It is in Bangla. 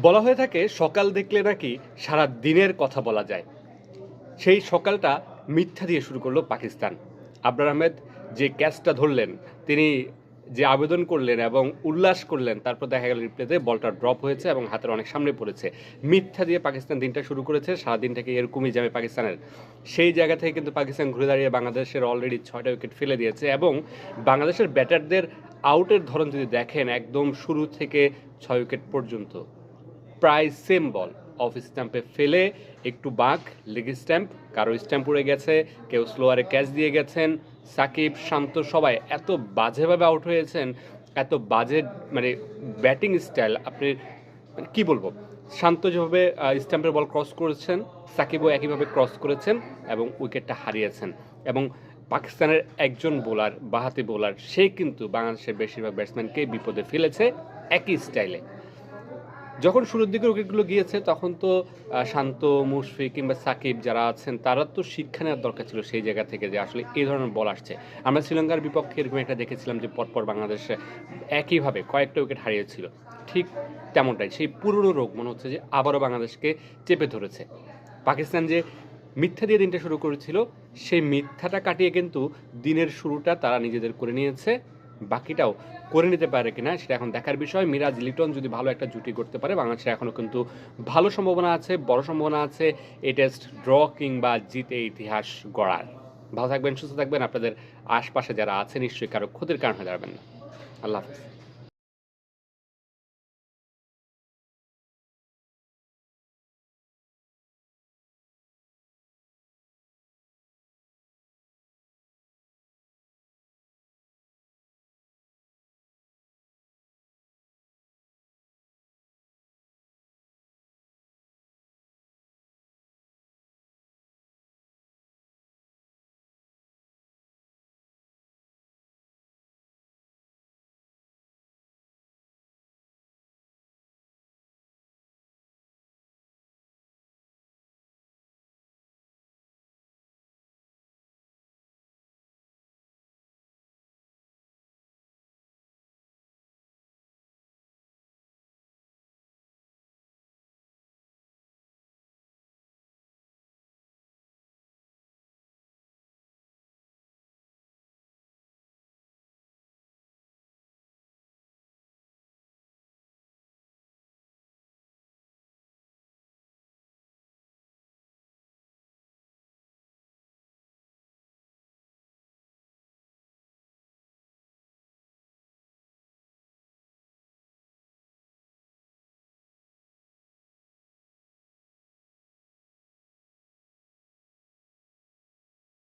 বলা হয়ে থাকে সকাল দেখলে নাকি সারা দিনের কথা বলা যায়। সেই সকালটা মিথ্যা দিয়ে শুরু করলো পাকিস্তান। আবরার আহমেদ যে ক্যাচটা ধরলেন, তিনি যে আবেদন করলেন এবং উল্লাস করলেন, তারপর দেখা গেল রিপ্লেতে বলটা ড্রপ হয়েছে এবং হাতের অনেক সামনে পড়েছে। মিথ্যা দিয়ে পাকিস্তান দিনটা শুরু করেছে, সারাদিন থেকে এরকমই যাবে পাকিস্তানের। সেই জায়গা থেকে কিন্তু পাকিস্তান ঘুরে দাঁড়িয়ে বাংলাদেশের অলরেডি 6টা উইকেট ফেলে দিয়েছে এবং বাংলাদেশের ব্যাটারদের আউটের ধরন যদি দেখেন, একদম শুরু থেকে 6 উইকেট পর্যন্ত প্রায় সেম বল অফ স্ট্যাম্পে ফেলে একটু বাঁক লেগ স্ট্যাম্প, কারো স্ট্যাম্প উড়ে গেছে, কেউ স্লোয়ারে ক্যাচ দিয়ে গেছেন। সাকিব, শান্ত সবাই এত বাজেভাবে আউট হয়েছেন, এত বাজে মানে ব্যাটিং স্টাইল আপনি মানে কী বলবো। শান্ত যেভাবে স্ট্যাম্পের বল ক্রস করেছেন, সাকিবও একইভাবে ক্রস করেছেন এবং উইকেটটা হারিয়েছেন। এবং পাকিস্তানের একজন বোলার, বাঁহাতি বোলার, সে কিন্তু বাংলাদেশের বেশিরভাগ ব্যাটসম্যানকে বিপদে ফেলেছে একই স্টাইলে। যখন শুরুর দিকে উইকেটগুলো গিয়েছে তখন তো শান্ত, মুশফিক কিংবা সাকিব যারা আছেন তারা তো শিক্ষা নেওয়ার দরকার ছিল সেই জায়গা থেকে যে আসলে এই ধরনের বল আসছে। আমরা শ্রীলঙ্কার বিপক্ষে এরকম একটা দেখেছিলাম যে পরপর বাংলাদেশে একইভাবে কয়েকটা উইকেট হারিয়েছিল। ঠিক তেমনটাই সেই পুরনো রোগ মনে হচ্ছে যে আবারও বাংলাদেশকে চেপে ধরেছে। পাকিস্তান যে মিথ্যা দিয়ে দিনটা শুরু করেছিল, সেই মিথ্যাটা কাটিয়ে কিন্তু দিনের শুরুটা তারা নিজেদের করে নিয়েছে। বাকিটাও করে নিতে পারে কিনা সেটা এখন দেখার বিষয়। মিরাজ লিটন যদি ভালো একটা জুটি করতে পারে, বাংলাদেশের এখনও কিন্তু ভালো সম্ভাবনা আছে, বড় সম্ভাবনা আছে এই টেস্ট ড্র কিংবা জিতে ইতিহাস গড়ার। ভালো থাকবেন, সুস্থ থাকবেন। আপনাদের আশপাশে যারা আছে নিশ্চয়ই কারো ক্ষতির কারণ হয়ে দাঁড়াবেন না। আল্লাহ হাফেজ।